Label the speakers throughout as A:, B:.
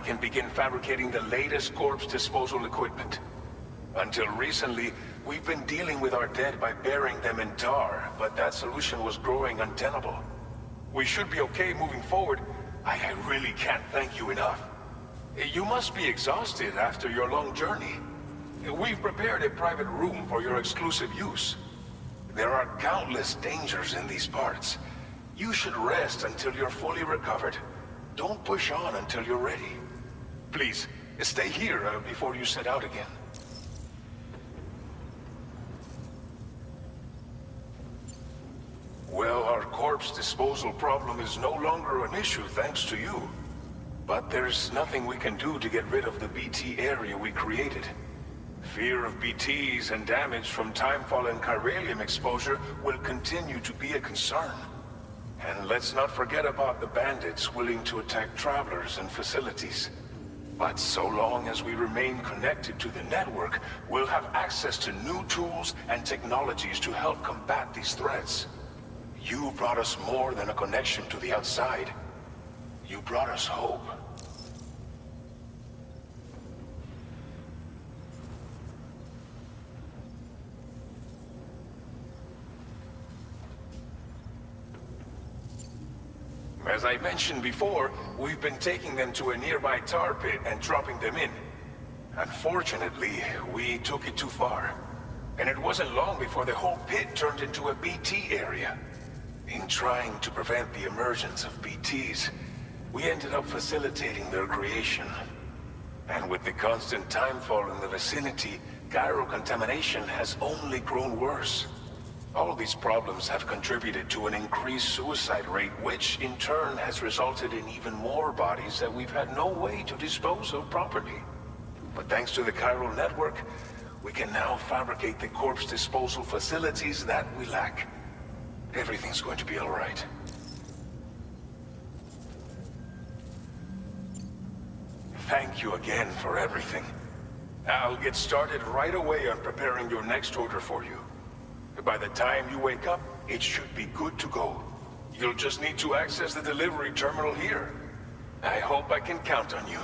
A: can begin fabricating the latest corpse disposal equipment. Until recently, we've been dealing with our dead by burying them in tar, but that solution was growing untenable. We should be okay moving forward. I really can't thank you enough. You must be exhausted after your long journey. We've prepared a private room for your exclusive use. There are countless dangers in these parts. You should rest until you're fully recovered. Don't push on until you're ready. Please, stay here before you set out again. Well, our corpse disposal problem is no longer an issue thanks to you. But there's nothing we can do to get rid of the BT area we created. Fear of BTs and damage from timefall and chiralium exposure will continue to be a concern. And let's not forget about the bandits willing to attack travelers and facilities. But so long as we remain connected to the network, we'll have access to new tools and technologies to help combat these threats. You brought us more than a connection to the outside. You brought us hope. As I mentioned before, we've been taking them to a nearby tar pit and dropping them in. Unfortunately, we took it too far. And it wasn't long before the whole pit turned into a BT area. In trying to prevent the emergence of BTs, we ended up facilitating their creation. And with the constant timefall in the vicinity, gyro contamination has only grown worse. All these problems have contributed to an increased suicide rate, which in turn has resulted in even more bodies that we've had no way to dispose of properly. But thanks to the chiral network, we can now fabricate the corpse disposal facilities that we lack. Everything's going to be all right. Thank you again for everything. I'll get started right away on preparing your next order for you. By the time you wake up, it should be good to go. You'll just need to access the delivery terminal here. I hope I can count on you.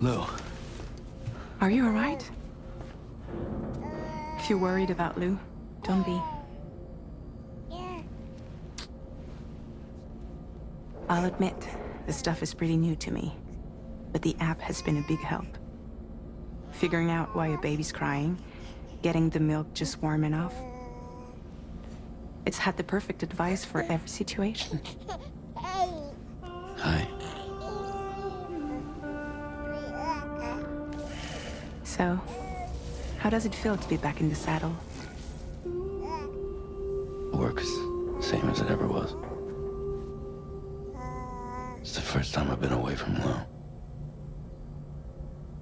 B: Lou.
C: Are you alright? If you're worried about Lou, don't be. I'll admit, this stuff is pretty new to me, but the app has been a big help. Figuring out why a baby's crying, getting the milk just warm enough. It's had the perfect advice for every situation.
B: Hi.
C: So, how does it feel to be back in the saddle?
B: Work's same as it ever was. It's the first time I've been away from Lou.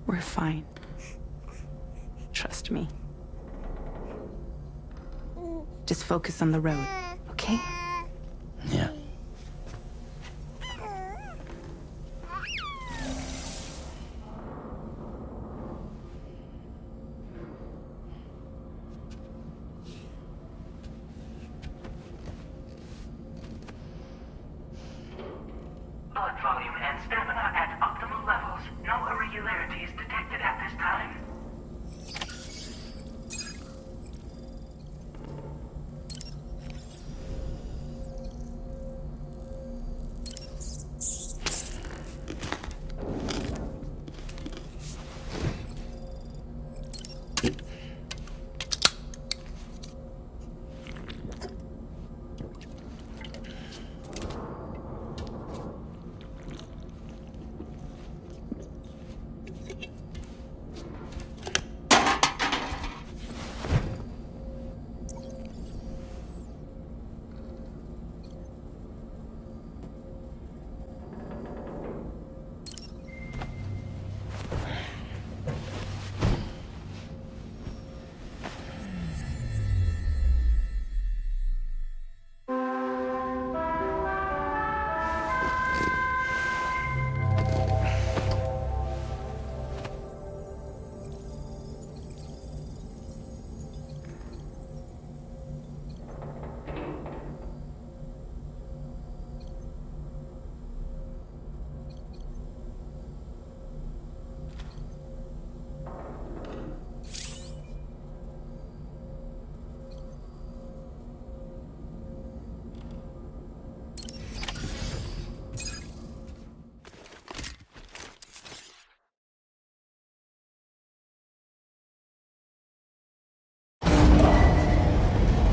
C: We're fine. Trust me. Just focus on the road, okay?
B: Yeah.
D: Blood volume and stamina at optimal levels. No irregularities detected at this time.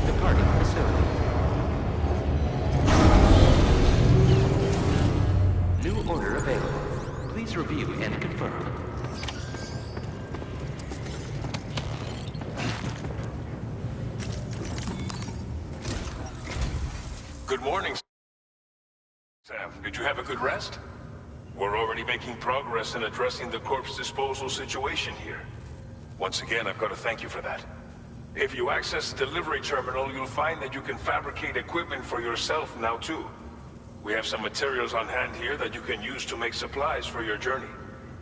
E: Departing facility. New order available. Please review and confirm.
A: Good morning, Sam. Did you have a good rest? We're already making progress in addressing the corpse disposal situation here. Once again, I've got to thank you for that. If you access the delivery terminal, you'll find that you can fabricate equipment for yourself now too. We have some materials on hand here that you can use to make supplies for your journey.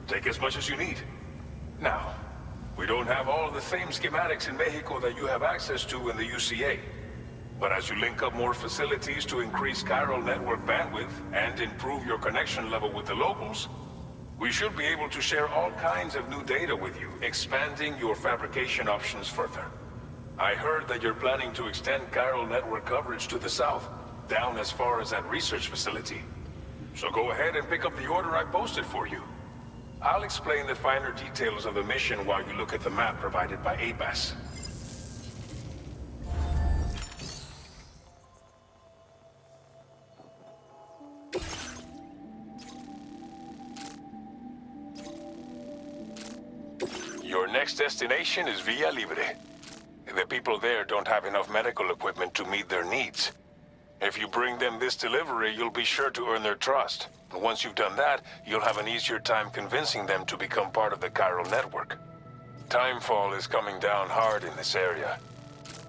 A: Take as much as you need. Now, we don't have all the same schematics in Mexico that you have access to in the UCA. But as you link up more facilities to increase chiral network bandwidth and improve your connection level with the locals, we should be able to share all kinds of new data with you, expanding your fabrication options further. I heard that you're planning to extend chiral network coverage to the south, down as far as that research facility. So go ahead and pick up the order I posted for you. I'll explain the finer details of the mission while you look at the map provided by ABAS. Your next destination is Villa Libre. The people there don't have enough medical equipment to meet their needs. If you bring them this delivery, you'll be sure to earn their trust. And once you've done that, you'll have an easier time convincing them to become part of the chiral network. Timefall is coming down hard in this area.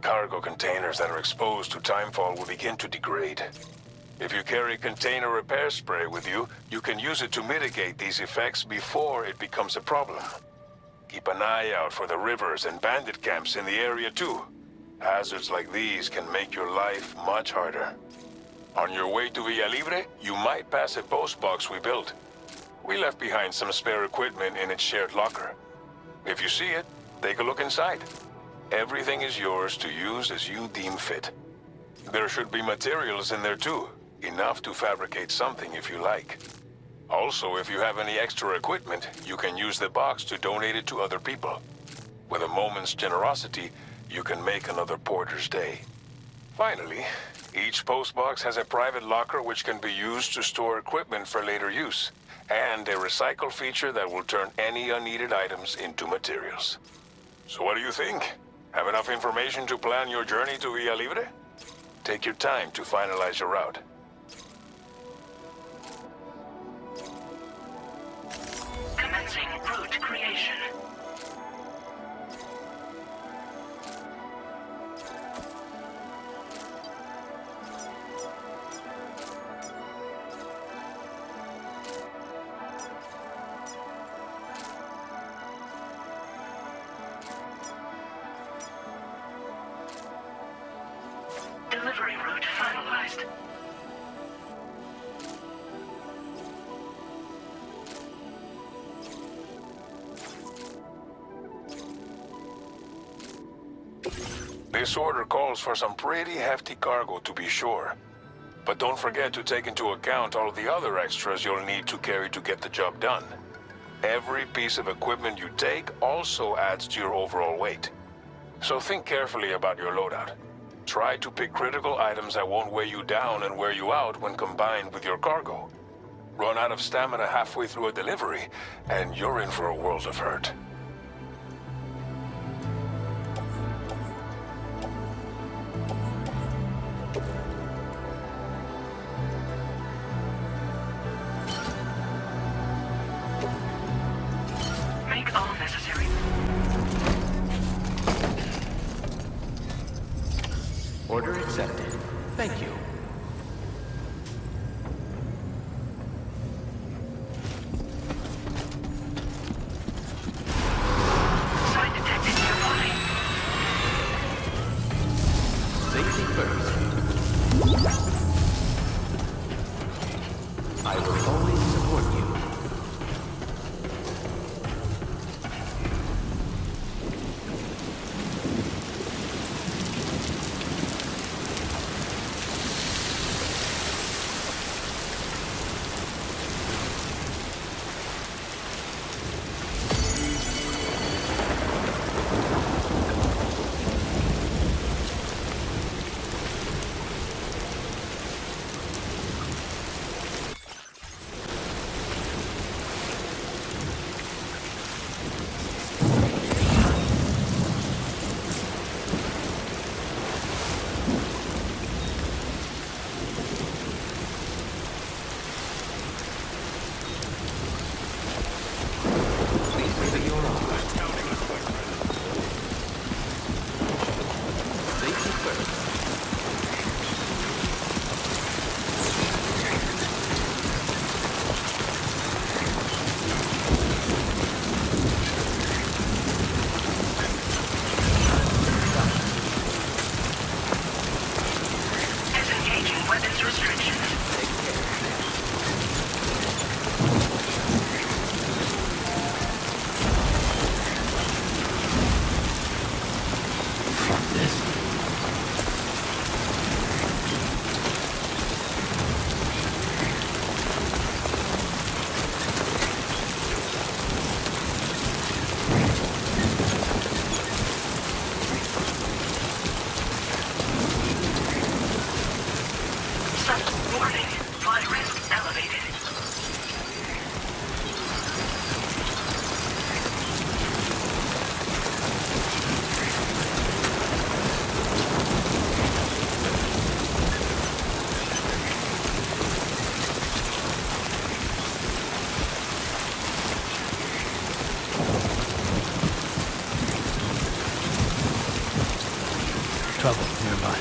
A: Cargo containers that are exposed to timefall will begin to degrade. If you carry container repair spray with you, you can use it to mitigate these effects before it becomes a problem. Keep an eye out for the rivers and bandit camps in the area too. Hazards like these can make your life much harder. On your way to Villa Libre, you might pass a post box we built. We left behind some spare equipment in its shared locker. If you see it, take a look inside. Everything is yours to use as you deem fit. There should be materials in there too, enough to fabricate something if you like. Also, if you have any extra equipment, you can use the box to donate it to other people. With a moment's generosity, you can make another porter's day. Finally, each postbox has a private locker which can be used to store equipment for later use, and a recycle feature that will turn any unneeded items into materials. So what do you think? Have enough information to plan your journey to Villa Libre? Take your time to finalize your route.
D: Commencing route creation. Delivery route finalized.
A: This order calls for some pretty hefty cargo to be sure. But don't forget to take into account all the other extras you'll need to carry to get the job done. Every piece of equipment you take also adds to your overall weight. So think carefully about your loadout. Try to pick critical items that won't weigh you down and wear you out when combined with your cargo. Run out of stamina halfway through a delivery, and you're in for a world of hurt.
D: Make all necessary.
E: Order accepted. Thank you.
D: Sign detected nearby.
E: Safety first. I will always support you. Safety first.
D: Disengaging weapons restrictions.
B: Fuck this.
D: Warning. Fly risk elevated.
B: Trouble nearby.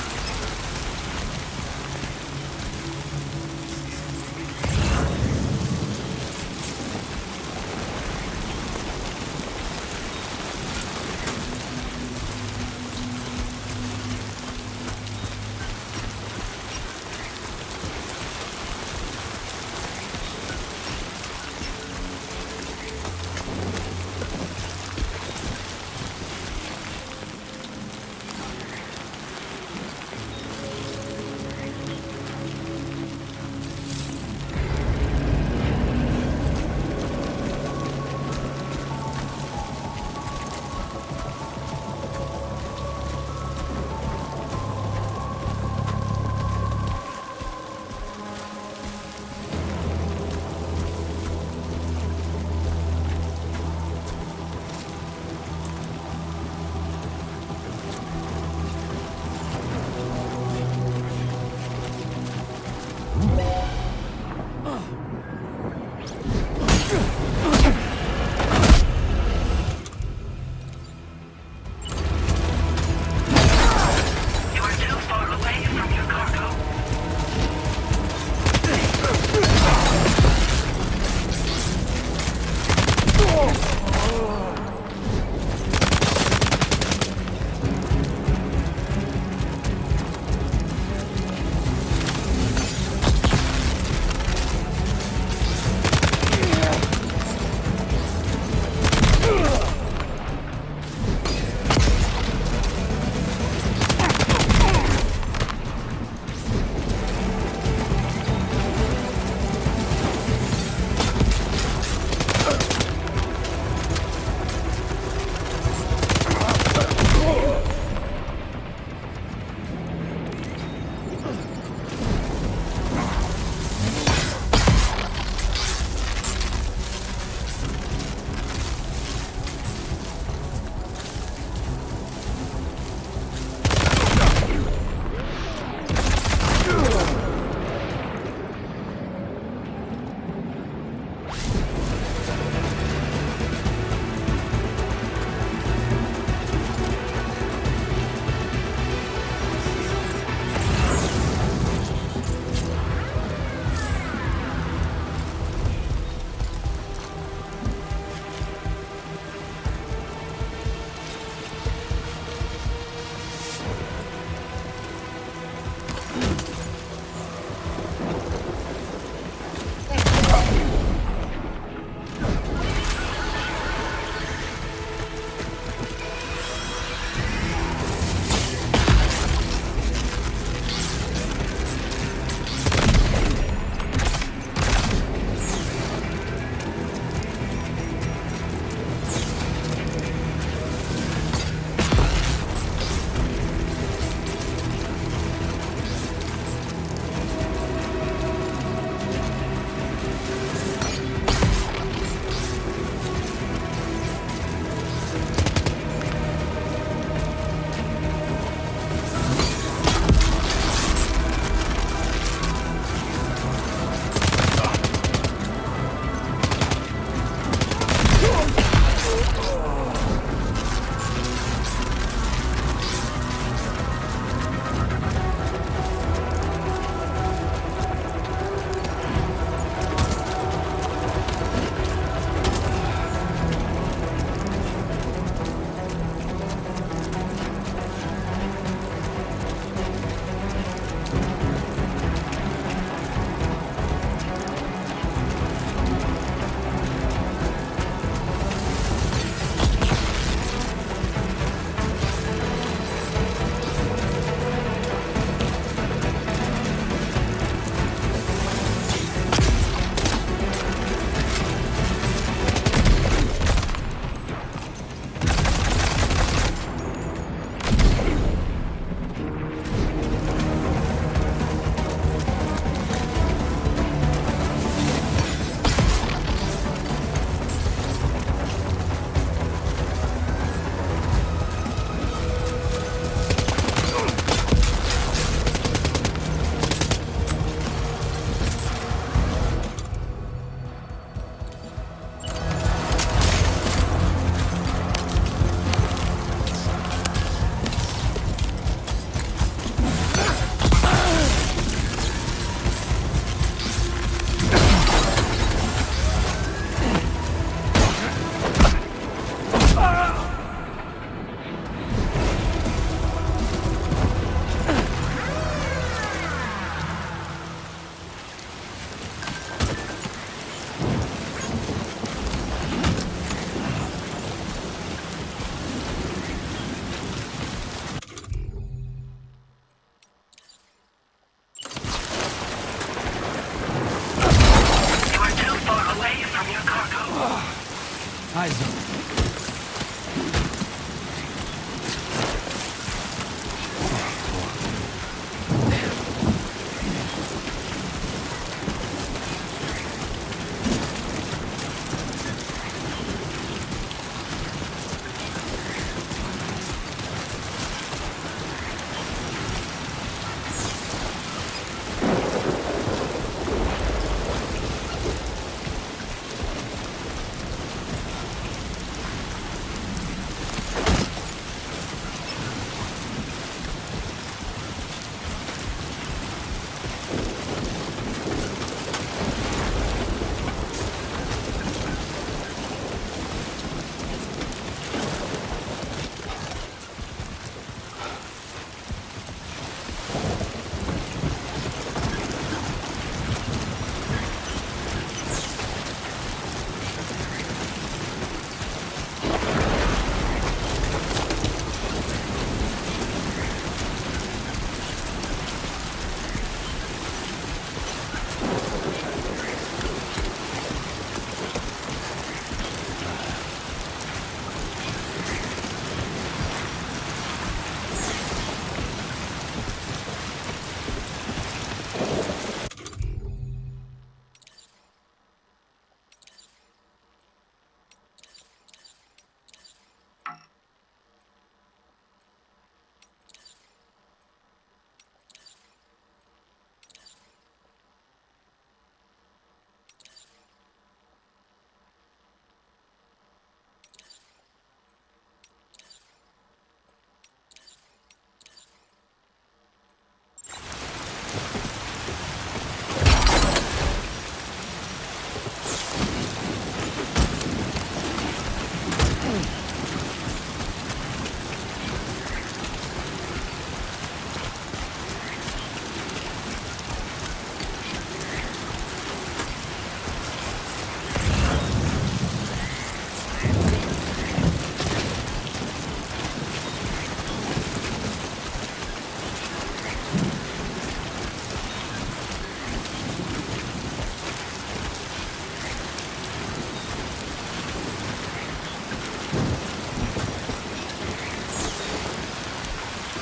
F: Eyes up.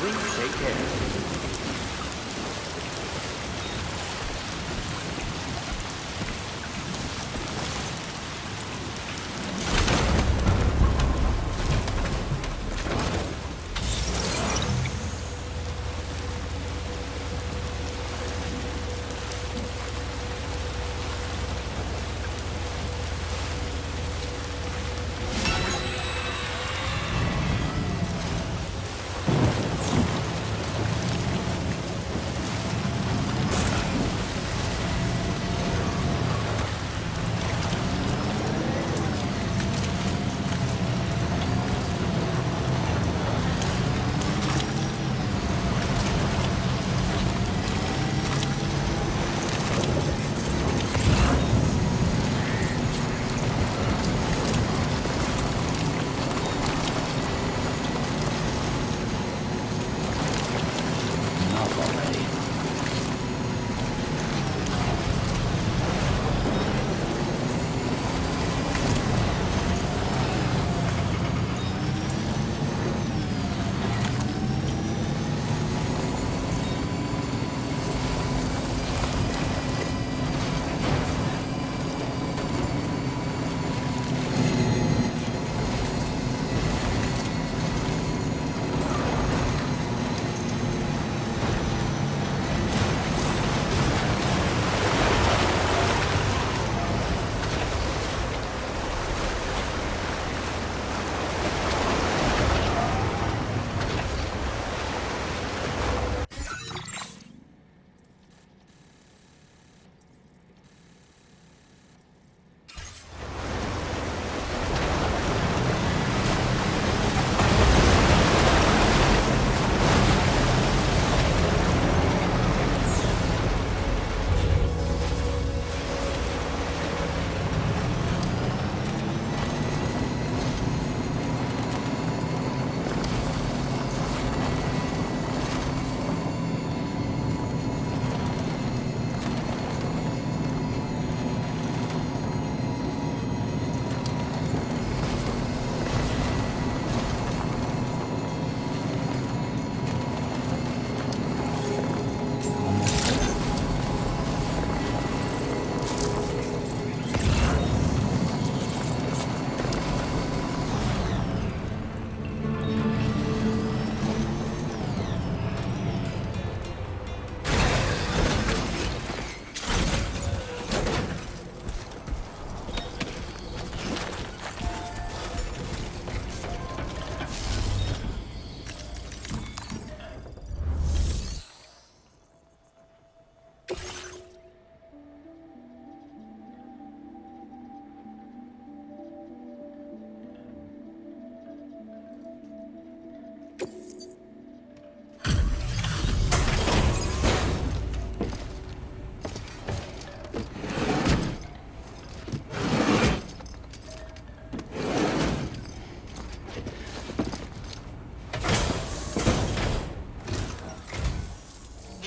E: Please take care.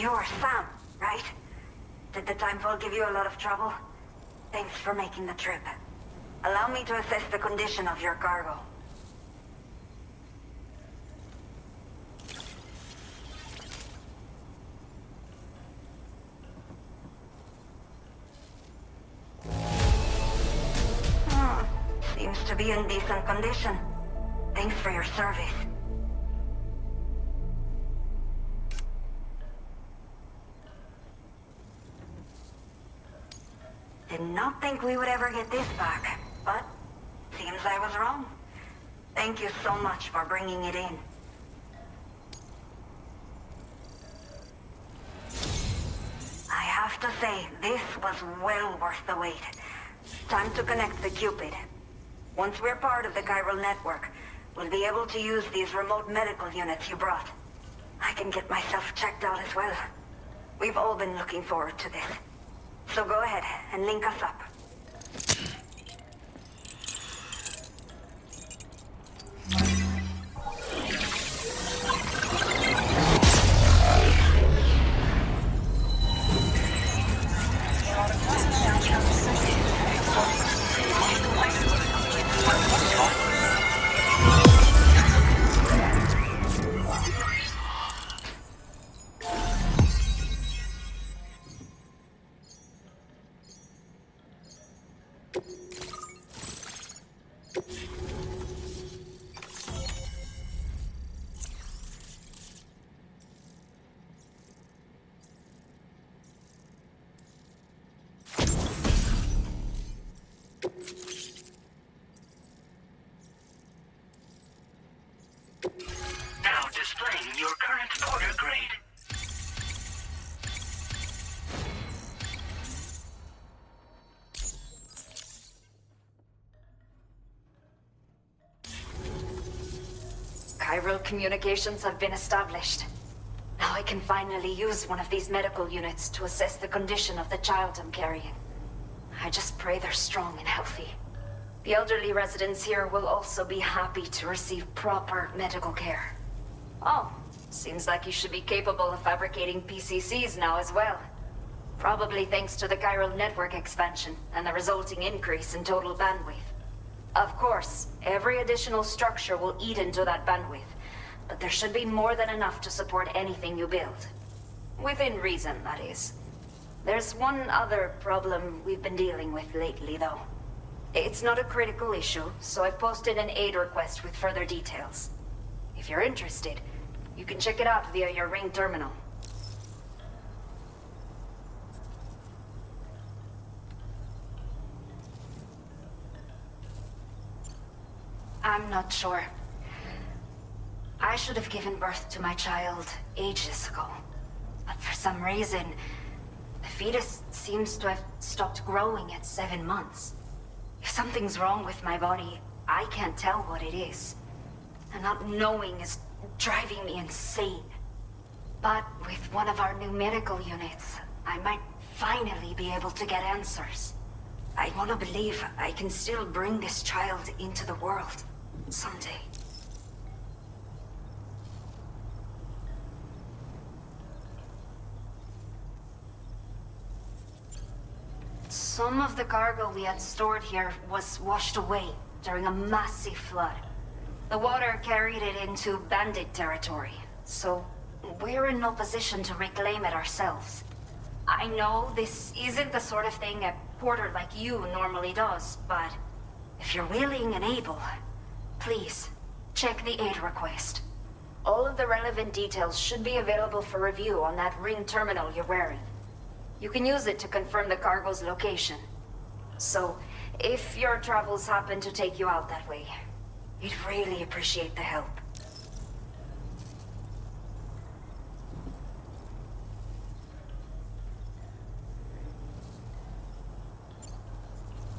F: You're Sam, right? Did the timefall give you a lot of trouble? Thanks for making the trip. Allow me to assess the condition of your cargo. Seems to be in decent condition. Thanks for your service. Did not think we would ever get this back, but seems I was wrong. Thank you so much for bringing it in. I have to say, this was well worth the wait. Time to connect the Cupid. Once we're part of the chiral network, we'll be able to use these remote medical units you brought. I can get myself checked out as well. We've all been looking forward to this. So go ahead and link us up.
D: Now displaying your current order grade.
G: Chiral communications have been established. Now I can finally use one of these medical units to assess the condition of the child I'm carrying. I just pray they're strong and healthy. The elderly residents here will also be happy to receive proper medical care. Oh, seems like you should be capable of fabricating PCCs now as well. Probably thanks to the chiral network expansion and the resulting increase in total bandwidth. Of course, every additional structure will eat into that bandwidth, but there should be more than enough to support anything you build. Within reason, that is. There's one other problem we've been dealing with lately, though. It's not a critical issue, so I've posted an aid request with further details. If you're interested, you can check it out via your ring terminal. I'm not sure. I should have given birth to my child ages ago. But for some reason, the fetus seems to have stopped growing at 7 months. If something's wrong with my body, I can't tell what it is. And not knowing is driving me insane. But with one of our new medical units, I might finally be able to get answers. I want to believe I can still bring this child into the world someday. Some of the cargo we had stored here was washed away during a massive flood. The water carried it into bandit territory, so we're in no position to reclaim it ourselves. I know this isn't the sort of thing a porter like you normally does, but if you're willing and able, please check the aid request. All of the relevant details should be available for review on that ring terminal you're wearing. You can use it to confirm the cargo's location. So, if your travels happen to take you out that way, we'd really appreciate the help.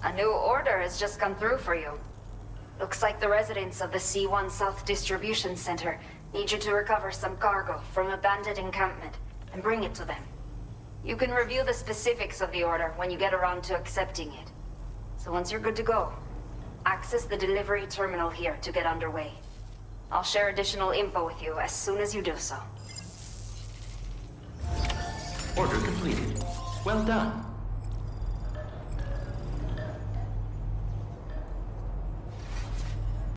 G: A new order has just come through for you. Looks like the residents of the C1 South Distribution Center need you to recover some cargo from a bandit encampment and bring it to them. You can review the specifics of the order when you get around to accepting it. So once you're good to go, access the delivery terminal here to get underway. I'll share additional info with you as soon as you do so.
E: Order completed. Well done.